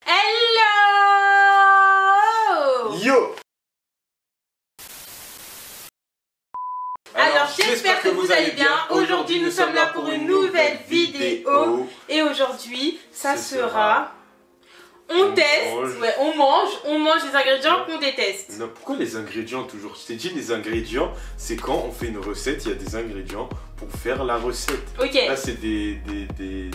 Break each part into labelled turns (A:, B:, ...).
A: Hello!
B: Yo!
A: Alors j'espère que vous allez bien. Aujourd'hui nous sommes là pour une nouvelle vidéo. Et aujourd'hui ça sera... On teste, ouais, on mange les ingrédients qu'on déteste.
B: Non, pourquoi les ingrédients toujours? Je t'ai dit les ingrédients, c'est quand on fait une recette, il y a des ingrédients pour faire la recette.
A: Ok.
B: Là c'est des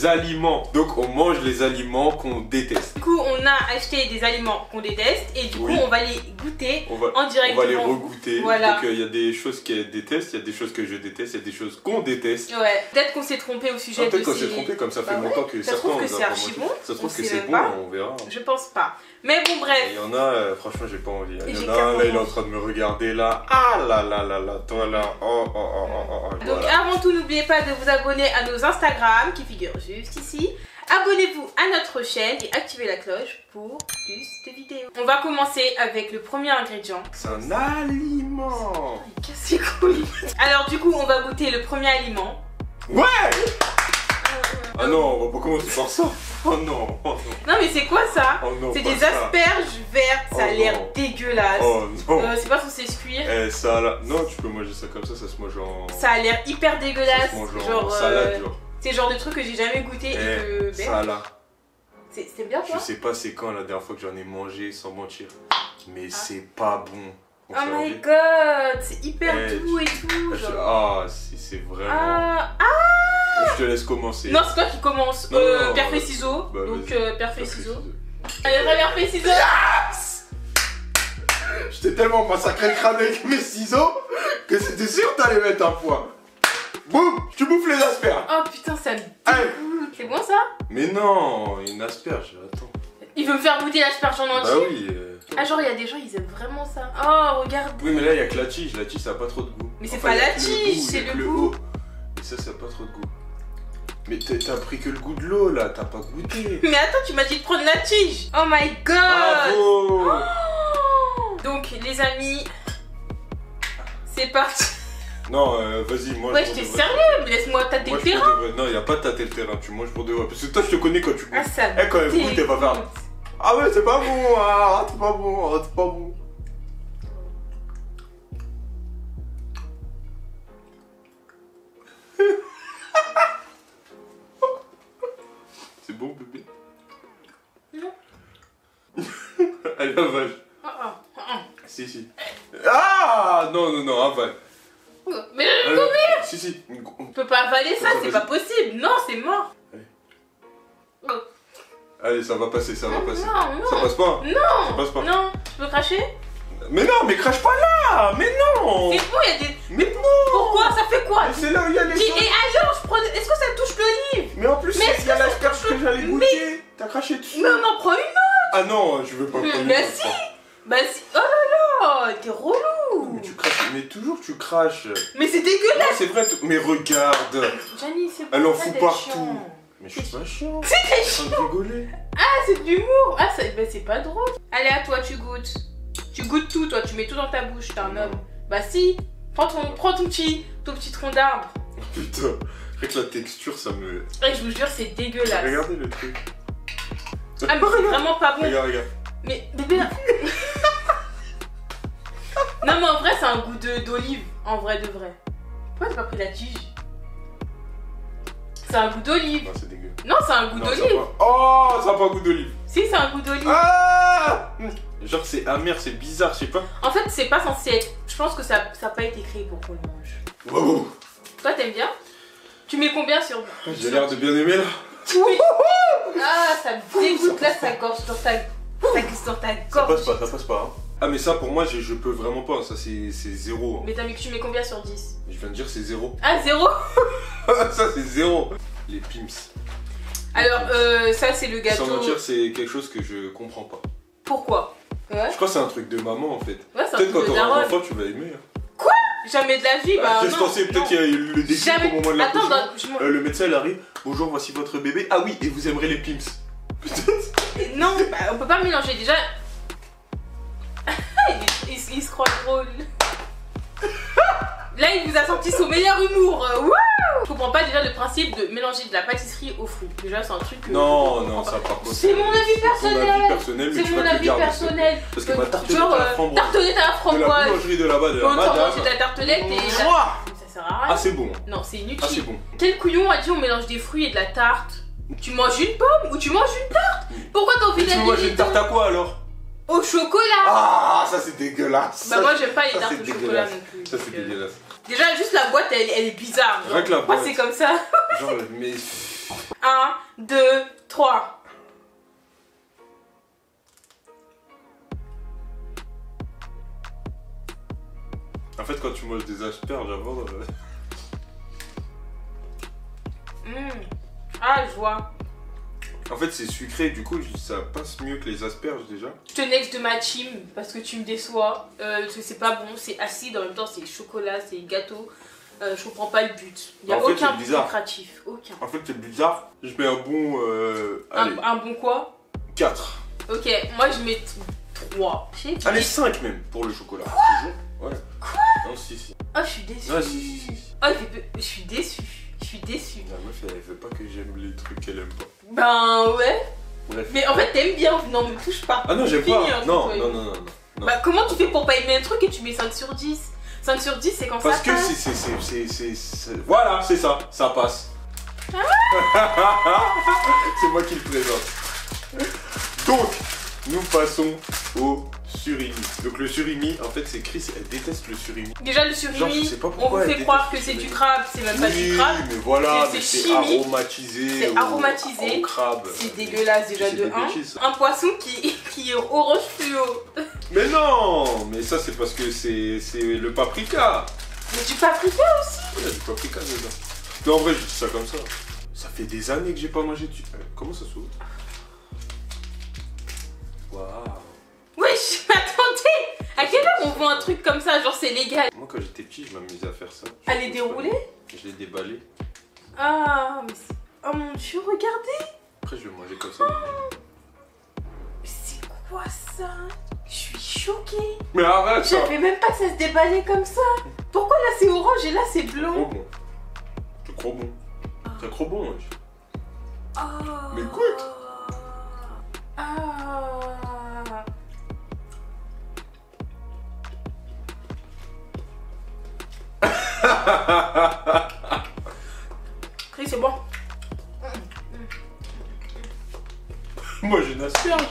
B: aliments. Donc on mange les aliments qu'on déteste.
A: Du coup on a acheté des aliments qu'on déteste et du coup on va les goûter en direct.
B: On va les regoûter.
A: Voilà.
B: Donc il y a des choses qu'elle déteste, il y a des choses que je déteste, il y a des choses qu'on déteste.
A: Ouais, peut-être qu'on s'est trompé au sujet de
B: peut-être qu'on s'est trompé, comme ça fait longtemps que
A: ça se trouve que c'est archi bon.
B: Ça se trouve que c'est bon, on verra.
A: Je pense pas. Mais bon bref.
B: Il y en a, franchement j'ai pas envie. Il y en a un là, il est en train de me regarder là. Ah là là là là, toi là. Oh.
A: Donc avant tout, n'oubliez pas de vous abonner à nos Instagram qui figurent juste ici. Abonnez-vous à notre chaîne et activez la cloche pour plus de vidéos. On va commencer avec le premier ingrédient.
B: C'est un aliment.
A: Il casse les couilles. Alors du coup, on va goûter le premier aliment.
B: Ouais. Ah non, on va pas commencer par ça. Oh non.
A: Non mais c'est quoi ça? C'est des asperges vertes, ça a l'air
B: non.
A: dégueulasse.
B: Oh non.
A: C'est pas censé se cuire.
B: Ça là. Non, tu peux manger ça comme ça se mange en...
A: Ça a l'air hyper dégueulasse.
B: Ça se mange
A: genre
B: en salade genre.
A: C'est le genre de truc que j'ai jamais goûté et que...
B: Ça là.
A: C'est bien toi?
B: Je sais pas c'est quand la dernière fois que j'en ai mangé sans mentir. Mais c'est pas bon.
A: Oh my god, c'est hyper doux et tout.
B: Ah, c'est vraiment... Je te laisse commencer.
A: Non, c'est toi qui commence. Pierre feuille ciseaux.
B: Bah,
A: donc pierre feuille ciseaux. Allez, pierre feuille ciseaux.
B: Je t'ai tellement massacré le crâne avec mes ciseaux que c'était sûr que t'allais mettre un point. Boum, tu bouffes les asperges.
A: Oh putain, ça me dégoûte. C'est bon ça? Mais
B: non, une asperge, attends.
A: Il veut me faire goûter l'asperge en entier?
B: Bah oui.
A: Ah genre il y a des gens ils aiment vraiment ça. Oh regardez.
B: Oui mais là il y a que la tige ça a pas trop de goût.
A: Mais c'est pas la tige, c'est le goût.
B: Et ça a pas trop de goût. Mais t'as pris que le goût de l'eau là, t'as pas goûté.
A: Mais attends, tu m'as dit de prendre la tige. Oh my god.
B: Bravo.
A: Oh. Donc les amis, c'est parti.
B: Non, vas-y, moi
A: ouais, j'étais sérieux, mais laisse-moi tâter le terrain.
B: Non, y a pas de tâter le terrain, tu manges pour de vrai. Parce que toi, je te connais quand tu goûtes.
A: Ah, ça
B: quand elle goûte, elle va faire. Ah ouais, c'est pas bon, c'est pas bon, c'est pas bon. C'est bon, bébé?
A: Non.
B: Allez, avale. Si. Ah non, avale.
A: Mais je vais vomir.
B: Si.
A: On peut pas avaler ça, c'est pas possible. Non, c'est mort.
B: Allez, ça va passer, ça va passer.
A: Non.
B: Ça passe pas?
A: Non.
B: Ça passe pas.
A: Non, tu peux cracher?
B: Mais non, mais crache pas là. Mais non.
A: C'est bon, il y a des...
B: Mais non.
A: Pourquoi? Ça fait quoi?
B: C'est là où il y a les choses.
A: Et alors, est-ce que ça touche l'olive?
B: Mais en plus, il y a l'asperge que j'allais goûter. T'as craché dessus.
A: Mais on en prend une autre.
B: Ah non, je veux pas prendre une
A: autre. Bah si. Oh là là, t'es relou.
B: Mais tu craches, mais toujours tu craches.
A: Mais c'est dégueulasse.
B: C'est vrai, mais regarde.
A: Gianni, c'est bon.
B: Elle en fout partout.
A: Chiant.
B: Mais je suis pas chiant.
A: C'était
B: chiant.
A: chiant.
B: Rigoler.
A: Ah, c'est de l'humour. Ah, c'est pas drôle. Allez, à toi, tu goûtes. Tu goûtes tout, toi, tu mets tout dans ta bouche, t'es un homme. Bah si, prends ton petit tronc d'arbre.
B: Putain, rien que la texture, ça me...
A: Et je vous jure, c'est dégueulasse.
B: Regardez le truc.
A: Ah, mais c'est vraiment pas bon.
B: Regarde.
A: Mais bébé... Non, mais en vrai, c'est un goût d'olive. En vrai de vrai. Pourquoi t'as pas pris la tige? C'est un goût d'olive.
B: Non, c'est dégueu.
A: Non, c'est un goût d'olive.
B: Oh, ça n'a pas goût d'olive.
A: Si, c'est un goût d'olive.
B: Ah, genre, c'est amer, c'est bizarre, je sais pas.
A: En fait, c'est pas censé être... Je pense que ça n'a pas été créé pour qu'on le mange.
B: Wow.
A: Toi, t'aimes bien? Tu mets combien sur...
B: J'ai l'air de bien aimer, là.
A: Oui. Ah, ça me dégoûte là, ça gorge dans ta gorge.
B: Ça passe pas. Hein. Ah, mais ça, pour moi, je peux vraiment pas. Ça, c'est 0. Hein.
A: Mais t'as mis que tu mets combien sur 10?
B: Je viens de dire c'est 0.
A: Ah, 0.
B: Ça, c'est 0. Les Pim's.
A: Alors, ça, c'est le gâteau.
B: Sans mentir, c'est quelque chose que je comprends pas.
A: Pourquoi? Ouais.
B: Je crois que c'est un truc de maman, en fait.
A: Ouais, c'est un
B: peut-être
A: truc
B: quand
A: de
B: t'auras un
A: daronne.
B: enfant, tu vas aimer. Hein.
A: Quoi? Jamais de la vie, bah
B: Qu'est-ce que
A: non.
B: je pensais? Peut-être qu'il y a eu le déclic au moment de l'accouchement. Le médecin, il arrive. Bonjour, voici votre bébé. Ah oui, et vous aimerez les Pim's. Peut-être.
A: Non, bah, on peut pas mélanger déjà. il se croit drôle. Là, il vous a sorti son meilleur humour. Wouh! Je comprends pas déjà le principe de mélanger de la pâtisserie aux fruits. Déjà, c'est un truc que.
B: Non, ça par contre.
A: C'est mon avis personnel.
B: C'est
A: mon avis personnel.
B: Parce que ma tartelette
A: genre,
B: à la framboise.
A: Tartelette à la framboise.
B: De la boulangerie de là-bas, de la
A: Quand tu
B: madame.
A: manges de la tartelette et. Ça sert à rien.
B: Ah, c'est bon.
A: Non, c'est inutile.
B: Ah, c'est bon.
A: Quel couillon a dit on mélange des fruits et de la tarte? Tu manges une pomme ou tu manges une tarte? Pourquoi t'as envie
B: d'être. Tu manges une tarte à quoi alors?
A: Au chocolat.
B: Ah, ça c'est dégueulasse.
A: Bah, moi j'aime pas les tartes au chocolat non plus.
B: Ça c'est dégueulasse.
A: Déjà, juste la boîte, elle est bizarre.
B: Rien que la boîte.
A: C'est comme ça.
B: Genre, mais.
A: 1, 2, 3.
B: En fait, quand tu manges des asperges avant.
A: Ah, je vois.
B: En fait, c'est sucré, du coup, ça passe mieux que les asperges déjà.
A: Je te next de ma team parce que tu me déçois. C'est pas bon, c'est acide, en même temps, c'est chocolat, c'est gâteau. Je comprends pas le but. Il n'y a aucun but lucratif. Aucun.
B: En fait, c'est bizarre. Je mets un bon. Allez.
A: Un bon quoi?
B: 4.
A: Ok, moi je mets 3.
B: Allez, 5 même pour le chocolat. Ouais.
A: Quoi?
B: Non, si.
A: Oh, je suis déçue.
B: Ah, si.
A: Oh, je suis déçue. Je suis déçue.
B: La meuf, elle veut pas que j'aime les trucs qu'elle aime pas.
A: Ben ouais.
B: Bref.
A: Mais en fait, t'aimes bien. Non, me touche pas.
B: Ah non, j'aime pas. Non.
A: Bah, comment tu fais pour pas aimer un truc et tu mets 5 sur 10? 5 sur 10, c'est quand ça passe.
B: Parce que c'est. Voilà, c'est ça. Ça passe. C'est moi qui le présente. Donc, nous passons au surimi. Donc le surimi, en fait, c'est Chris, elle déteste le surimi.
A: Déjà le surimi,
B: genre, je sais pas
A: on vous fait croire que c'est du crabe, c'est même pas du crabe.
B: Mais voilà, c'est aromatisé.
A: C'est aromatisé.
B: Au crabe.
A: C'est dégueulasse déjà de 1. Un poisson qui est orange fluo.
B: Mais non, mais ça c'est parce que c'est le paprika.
A: Mais du paprika aussi.
B: Il y a du paprika dedans. Non, en vrai, je dis ça comme ça. Ça fait des années que j'ai pas mangé du. Comment ça s'ouvre? Waouh.
A: Wesh, attendez. À quelle heure on voit un truc comme ça? Genre c'est légal.
B: Moi quand j'étais petit, je m'amusais à faire ça.
A: À les dérouler?
B: Je les déballais.
A: Ah, mais c'est... Oh mon dieu, regardez.
B: Après je le mangeais comme ça.
A: C'est quoi ça? Je suis choquée.
B: Mais arrête
A: ça. Je savais même pas que ça se déballait comme ça. Pourquoi là c'est orange et là c'est blanc?
B: C'est trop bon. C'est trop bon. Ouais.
A: Oh.
B: Mais écoute.
A: Chris, c'est bon.
B: Moi j'ai une asperge.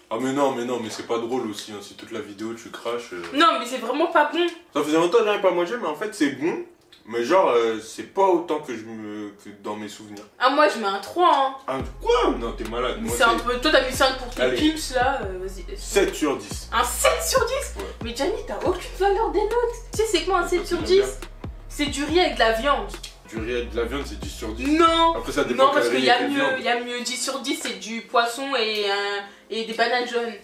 B: Ah mais non, mais c'est pas drôle aussi, hein. Si toute la vidéo tu craches...
A: Non mais c'est vraiment pas bon.
B: Ça faisait longtemps que j'avais pas mangé, mais en fait c'est bon. Mais genre, c'est pas autant que dans mes souvenirs.
A: Ah moi je mets un 3 hein.
B: Un quoi? Non, t'es malade.
A: Mais c'est un peu... Toi t'as mis 5 pour tes pips là, vas-y.
B: 7 sur 10.
A: Un 7 sur 10 ouais. Mais Gianni, t'as aucune valeur des notes. Tu sais c'est quoi un 7 sur 10? C'est du riz avec de la viande.
B: Du riz avec de la viande, c'est 10 sur 10.
A: Non.
B: Après ça dépend.
A: Non parce qu'il y a mieux, 10 sur 10 c'est du poisson et des bananes jaunes.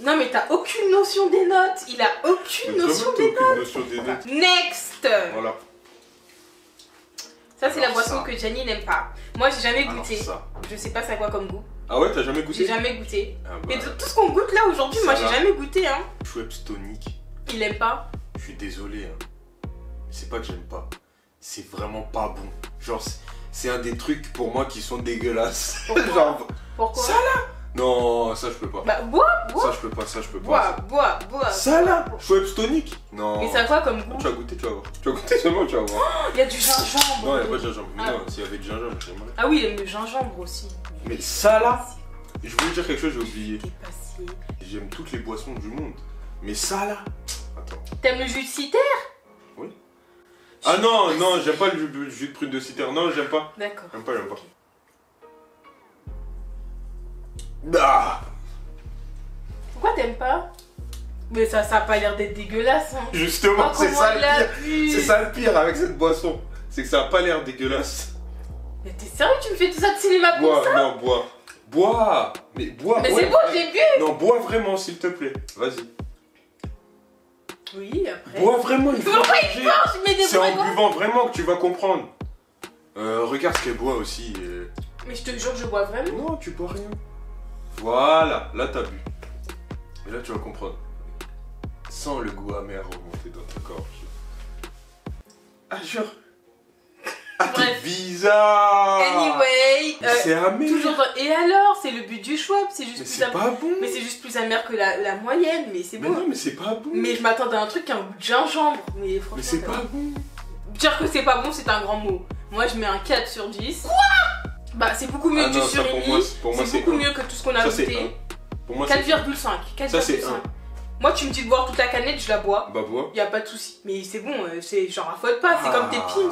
A: Non mais t'as aucune notion des notes. Il a aucune notion des notes. Next.
B: Voilà.
A: Ça c'est la boisson que Gianni n'aime pas. Moi j'ai jamais goûté. Je sais pas ça quoi comme goût.
B: Ah ouais, t'as jamais goûté?
A: J'ai jamais goûté. Ah bah, mais tout ce qu'on goûte là aujourd'hui, moi j'ai jamais goûté hein.
B: Schweppes tonique. Il
A: aime pas?
B: Je suis désolé hein. C'est pas que j'aime pas. C'est vraiment pas bon. Genre c'est un des trucs pour moi qui sont dégueulasses.
A: Pourquoi?
B: Genre,
A: pourquoi?
B: Ça là? Non, ça je peux pas.
A: Bah bois.
B: Ça je peux pas,
A: Bois.
B: Ça là? Schweppes tonique? Non.
A: Mais ça a quoi comme goût?
B: Tu vas goûter, tu vas voir. Tu vas goûter seulement, tu vas voir.
A: Il y a du gingembre.
B: Non, il y a pas de gingembre. Mais non, s'il y avait du gingembre, j'aimerais.
A: Ah oui, il aime le gingembre aussi.
B: Mais ça là, je voulais dire quelque chose, j'ai oublié. J'aime toutes les boissons du monde. Mais ça là, attends.
A: T'aimes le jus de citerre?
B: Oui. Ah non, j'aime pas le jus de prune de citerre. Non, j'aime pas.
A: D'accord.
B: J'aime pas. Ah.
A: Pourquoi t'aimes pas? Mais ça a pas l'air d'être dégueulasse hein.
B: Justement, c'est ça le pire. C'est ça le pire avec cette boisson. C'est que ça a pas l'air dégueulasse.
A: Mais t'es sérieux, tu me fais tout ça de cinéma pour ça?
B: Non, bois. Mais bois.
A: Mais c'est bon, j'ai bu.
B: Non, bois vraiment s'il te plaît. Vas-y.
A: Oui, après.
B: Bois vraiment, il faut
A: c'est
B: en buvant vraiment que tu vas comprendre. Regarde ce qu'elle boit aussi.
A: Mais je te jure que je bois vraiment.
B: Non, tu bois rien. Voilà, là t'as bu. Et là tu vas comprendre. Sans le goût amer remonter dans ta gorge. Ah, genre. Ah, t'es
A: Bref.
B: bizarre.
A: Anyway,
B: C'est amer.
A: toujours dans... Et alors, c'est le but du choix, c'est juste
B: Mais
A: plus
B: c'est pas bon.
A: Mais c'est juste plus amer que la moyenne, mais c'est
B: Mais
A: bon.
B: non, mais c'est pas bon.
A: Mais je m'attendais à un truc qui a un goût de gingembre. Mais franchement,
B: Mais c'est pas bon.
A: dire que c'est pas bon, c'est un grand mot. Moi, je mets un 4 sur 10. Quoi? Bah, c'est beaucoup mieux
B: Ah
A: que du
B: non, ça,
A: surimi.
B: pour moi,
A: C'est beaucoup mieux que tout ce qu'on a
B: Ça, c'est
A: goûté.
B: 1. Pour moi, c'est
A: 4,5.
B: Ça, c'est 1.
A: Moi, tu me dis de boire toute la canette, je la bois.
B: Bah, bois.
A: Y a pas de souci. Mais c'est bon, c'est genre raffole pas, c'est comme tes Pims.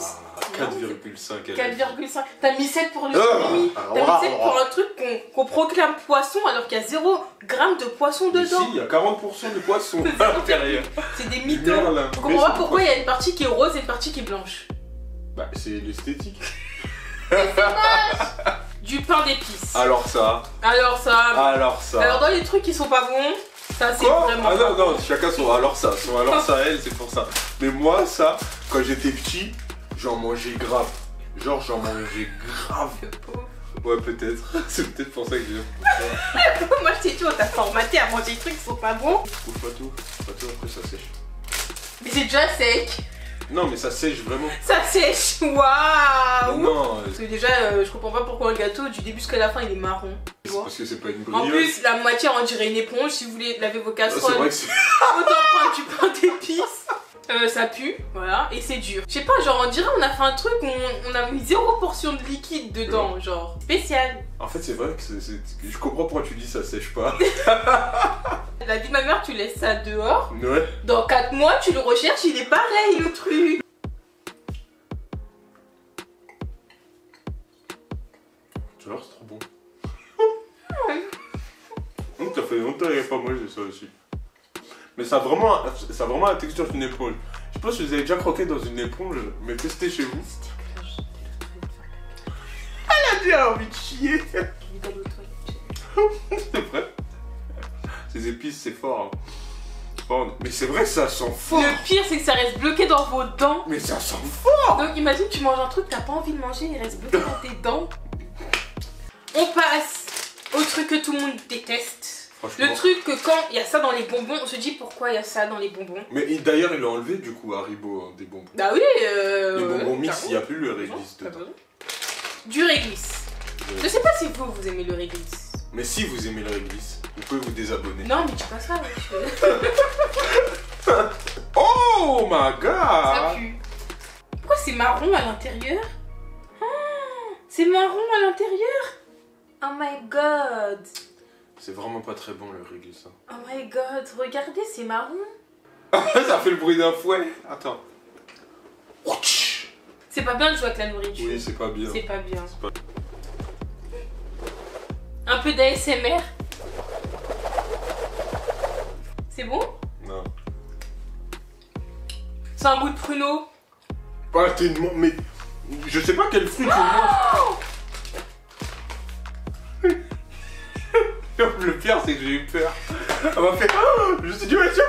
B: 4,5.
A: 4,5. T'as mis 7 pour le surimi. T'as mis 7 pour un truc qu'on proclame poisson alors qu'il y a 0 g de poisson
B: Mais
A: dedans.
B: si, il y a 40% de poisson à l'intérieur.
A: C'est des mythos.
B: Merlin.
A: Je comprends pas pourquoi il y a une partie qui est rose et une partie qui est blanche.
B: Bah, c'est l'esthétique.
A: Du pain d'épices.
B: Alors ça.
A: Alors
B: Alors
A: dans les trucs qui sont pas bons, ça c'est
B: Quoi
A: vraiment.
B: Ah non, non, chacun son alors ça. Son alors ça, elle, c'est pour ça. Mais moi, ça, quand j'étais petit, j'en mangeais grave. Genre, j'en mangeais grave. Ouais, peut-être. C'est peut-être pour ça que j'ai.
A: Moi je t'ai dit, on t'a formaté à manger des trucs qui sont pas bons.
B: Coupe pas tout, après ça sèche.
A: Mais c'est déjà sec.
B: Non, mais ça sèche vraiment.
A: Ça sèche. Waouh.
B: Non,
A: Parce que déjà, je comprends pas pourquoi un gâteau, du début jusqu'à la fin, il est marron. Tu
B: c'est
A: vois.
B: parce que c'est pas une
A: En
B: brioche.
A: plus, la matière, on dirait une éponge. Si vous voulez laver vos
B: Ah, c'est
A: casseroles,
B: vrai que c'est.
A: autant prendre du pain d'épices. Ça pue, voilà, et c'est dur. Je sais pas, genre on dirait on a fait un truc où on a mis 0 portion de liquide dedans, genre spécial.
B: En fait, c'est vrai que je comprends pourquoi tu dis ça sèche pas.
A: La vie de ma mère, tu laisses ça dehors.
B: Ouais.
A: Dans 4 mois, tu le recherches, il est pareil le truc.
B: Tu vois, c'est trop bon. Ça fait longtemps qu'il n'y a pas mangé ça aussi. Mais ça a vraiment la texture d'une éponge. Je sais pas si vous avez déjà croqué dans une éponge, mais testez chez vous. Elle a bien envie de chier. C'est vrai. Ces épices, c'est fort. Hein. Fort. Mais c'est vrai que ça sent fort.
A: Le pire, c'est que ça reste bloqué dans vos dents.
B: Mais ça sent fort.
A: Donc imagine, tu manges un truc, t'as pas envie de manger, il reste bloqué dans tes dents. On passe au truc que tout le monde déteste. Le truc que quand il y a ça dans les bonbons, on se dit pourquoi il y a ça dans les bonbons.
B: Mais d'ailleurs, il l'a enlevé du coup, Haribo, hein, des bonbons.
A: Bah oui,
B: les bonbons mix, il n'y a plus le réglisse dedans.
A: Du réglisse. Je sais pas si vous aimez le réglisse.
B: Mais si vous aimez le réglisse, vous pouvez vous désabonner.
A: Non, mais dis pas ça, wesh.
B: Oh my god!
A: Ça pue. Pourquoi c'est marron à l'intérieur? C'est marron à l'intérieur? Oh my god.
B: C'est vraiment pas très bon le réglisse. Hein.
A: Oh my god, regardez, c'est marron.
B: Ça fait le bruit d'un fouet. Attends.
A: C'est pas bien de jouer avec la nourriture.
B: Oui, c'est pas bien.
A: C'est pas bien.
B: C'est pas...
A: Un peu d'ASMR. C'est bon?
B: Non.
A: C'est un goût de pruneau.
B: Ah, t'es une... Mais... Je sais pas quel fruit tu manges. Le pire, c'est que j'ai eu peur. Elle m'a fait... Je me suis dit, ouais, tiens,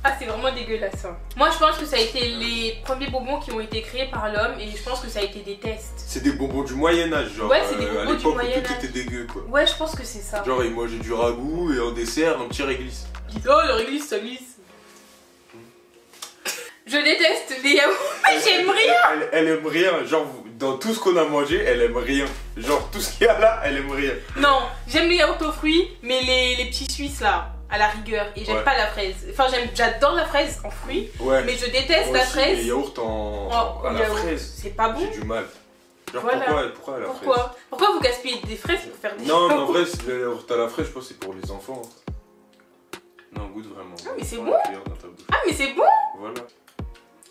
A: Ah, c'est vraiment dégueulasse. Hein. Moi, je pense que ça a été les premiers bonbons qui ont été créés par l'homme et je pense que ça a été des tests.
B: C'est des bonbons du Moyen-Âge, genre.
A: Ouais, c'est des bonbons
B: à
A: du
B: l'époque où
A: Moyen-Âge.
B: tout était dégueu, quoi.
A: Ouais, je pense que c'est ça.
B: Genre, ils mangeaient du ragoût et en dessert, un petit réglisse.
A: Dis, oh, le réglisse, ça glisse. Je déteste les yaourts, mais j'aime rien.
B: Elle aime rien, genre, dans tout ce qu'on a mangé, elle aime rien. Genre, tout ce qu'il y a là, elle aime rien.
A: Non, j'aime les yaourts aux fruits, mais les petits suisses là, à la rigueur. Et j'aime pas la fraise. Enfin, j'adore la fraise en fruits, mais je déteste la fraise.
B: Les yaourts à la fraise,
A: c'est pas bon.
B: j'ai du mal. Genre,
A: voilà.
B: pourquoi à la fraise?
A: Pourquoi vous gaspillez des fraises pour faire des
B: Non, mais en vrai, les yaourts à la fraise, je pense que c'est pour les enfants. Non, goûte vraiment.
A: Ah, mais c'est bon. Ah, mais c'est bon.
B: Voilà.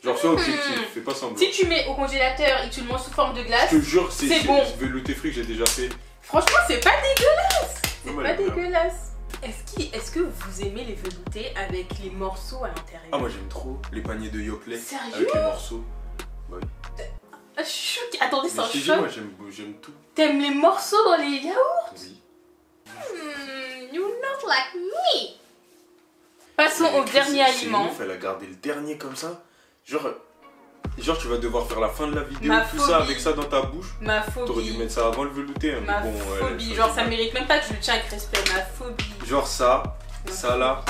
B: Genre, sois objectif, fais pas semblant.
A: Si tu mets au congélateur et que tu le manges sous forme de glace,
B: je te jure,
A: c'est bon.
B: Velouté frit que j'ai déjà fait.
A: Franchement, c'est pas dégueulasse. C'est
B: Non,
A: pas dégueulasse. Est-ce que vous aimez les veloutés avec les morceaux à l'intérieur?
B: Ah, moi j'aime trop les paniers de Yoplait.
A: Sérieux?
B: Avec les morceaux. Bah oui.
A: Ah, je suis choquée. Attendez, c'est un choc.
B: Moi j'aime tout.
A: T'aimes les morceaux dans les yaourts?
B: Oui.
A: You're not like me. Passons au dernier aliment.
B: Elle a gardé le dernier comme ça. Genre tu vas devoir faire la fin de la vidéo,
A: Ma
B: tout
A: phobie.
B: ça avec ça dans ta bouche.
A: Ma phobie.
B: T'aurais dû mettre ça avant le velouté. Hein,
A: Ma
B: mais bon,
A: phobie. Genre ça mérite même pas que je le tiens avec respect. Ma phobie.
B: Genre ça là.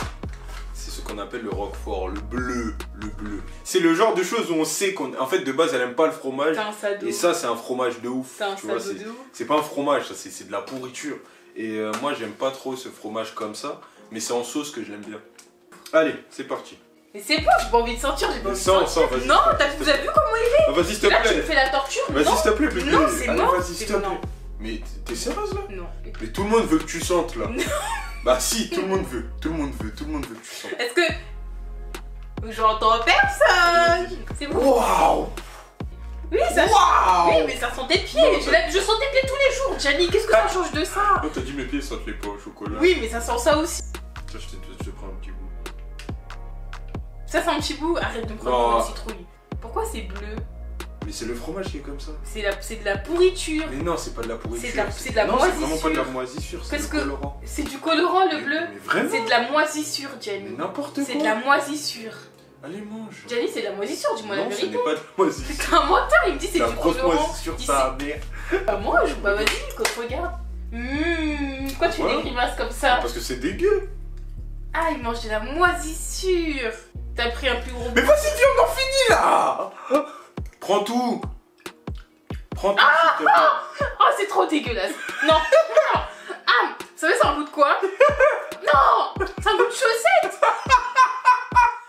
B: qu'on appelle le roquefort, le bleu. C'est le genre de choses où on sait qu'en fait de base elle aime pas le fromage. Et ça c'est un fromage de ouf. C'est pas un fromage, ça c'est de la pourriture. Et moi j'aime pas trop ce fromage comme ça, mais c'est en sauce que je l'aime bien. Allez, c'est parti.
A: Mais c'est bon, j'ai pas envie de sentir, j'ai pas envie de sentir.
B: vas-y.
A: Non, vous avez vu comment il est?
B: Vas-y, s'il te plaît.
A: Là, tu me fais la torture.
B: Vas-y, s'il te plaît, plus
A: non, c'est mort.
B: Vas-y, s'il te plaît. Mais t'es sérieuse là?
A: Non.
B: Mais tout le monde veut que tu sentes là.
A: Non.
B: Bah si, tout le monde veut que tu sentes.
A: Est-ce que... J'entends personne. C'est bon.
B: Waouh!
A: Oui, ça...
B: Waouh!
A: Oui, mais ça sent tes pieds.
B: Non,
A: Je sens tes pieds tous les jours. Gianni, qu'est-ce que ça change de ça?
B: Non, t'as dit mes pieds sentent les pois au chocolat.
A: Oui, mais ça sent ça aussi.
B: Tiens, je te prends un petit bout.
A: Ça sent un petit bout. Arrête de me prendre une citrouille. Pourquoi c'est bleu?
B: Mais c'est le fromage qui est comme ça.
A: C'est de la pourriture.
B: Mais non, c'est pas de la pourriture.
A: C'est de la moisissure.
B: C'est vraiment pas de la moisissure, c'est du colorant.
A: C'est du colorant le bleu.
B: Mais vraiment?
A: C'est de la moisissure, Gianni.
B: Mais n'importe quoi.
A: C'est de la moisissure.
B: Allez, mange.
A: Gianni, c'est de la moisissure, dis-moi la vérité.
B: Non, ce n'est pas de moisissure.
A: C'est un menteur, il me dit c'est du
B: grosse
A: colorant.
B: moisissure, ça merde.
A: Bah mange, bah vas-y, qu'on te regarde. Pourquoi tu fais des grimaces comme ça?
B: Parce que c'est dégueu.
A: Ah, il mange de la moisissure. T'as pris un plus gros...
B: Mais vas-y, viens, on en finit là. Prends tout. Prends tout, s'il te plaît.
A: Oh, c'est trop dégueulasse. Non, non. Ah, vous savez, c'est un goût de quoi? Non, c'est un goût de chaussette.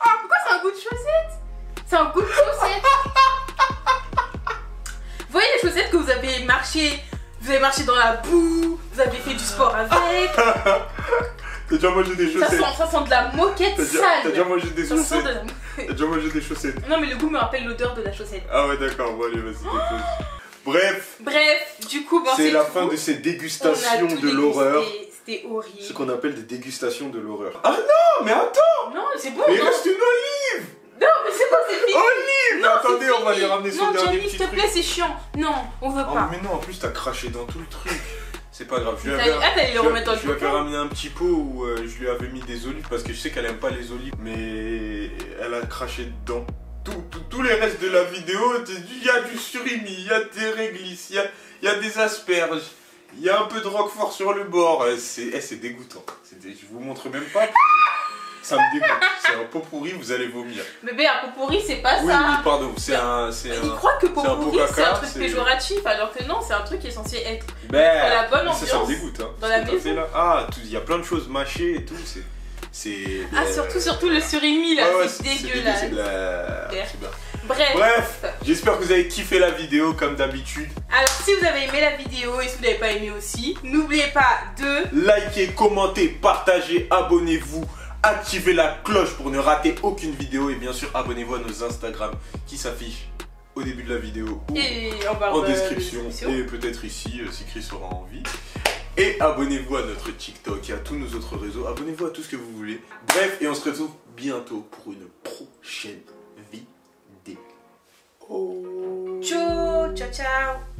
A: Pourquoi c'est un goût de chaussette? C'est un goût de chaussette. Vous voyez les chaussettes que vous avez marché dans la boue, vous avez fait du sport avec.
B: T'as déjà mangé des chaussettes?
A: Ça sent de la moquette sale.
B: T'as déjà mangé des chaussettes? T'as déjà mangé des chaussettes?
A: Non mais le goût me rappelle l'odeur de la chaussette.
B: Ah ouais d'accord, bon allez vas-y dépose. Bref,
A: du coup bon,
B: c'est la fin de ces dégustations de l'horreur.
A: C'était horrible.
B: Ce qu'on appelle des dégustations de l'horreur. Ah non mais attends.
A: Non c'est bon.
B: Mais il reste une olive.
A: Non mais c'est bon, c'est fini.
B: Olive.
A: Non,
B: attendez, on va les ramener sur le dernier
A: Gianni,
B: petit
A: s'il te
B: truc.
A: plaît, c'est chiant. Non, on veut pas.
B: Mais non, en plus t'as craché dans tout le truc. C'est pas grave. Je lui avais ramené un petit pot où je lui avais mis des olives parce que je sais qu'elle aime pas les olives, mais elle a craché dedans. Tous les restes de la vidéo, il y a du surimi, il y a des réglisses, il y a des asperges, il y a un peu de roquefort sur le bord. C'est dégoûtant. Je vous montre même pas. Ça me dégoûte. C'est un pot pourri, vous allez vomir.
A: Bébé, un pot pourri, c'est pas ça.
B: Oui, pardon.
A: Il croit que pot pourri, c'est un truc péjoratif, alors que non, c'est un truc qui est censé être dans la bonne ambiance.
B: Ça me dégoûte. Hein.
A: Dans la maison.
B: Ah, il y a plein de choses mâchées et tout.
A: Surtout le surimi là, c'est dégueulasse.
B: Bref, j'espère que vous avez kiffé la vidéo comme d'habitude.
A: Alors si vous avez aimé la vidéo et si vous n'avez pas aimé aussi, n'oubliez pas de
B: liker, commenter, partager, abonnez-vous, activez la cloche pour ne rater aucune vidéo et bien sûr abonnez-vous à nos Instagram qui s'affichent au début de la vidéo ou en description et peut-être ici si Chris aura envie. Et abonnez-vous à notre TikTok et à tous nos autres réseaux. Abonnez-vous à tout ce que vous voulez. Bref, et on se retrouve bientôt pour une prochaine vidéo.
A: Ciao, ciao, ciao.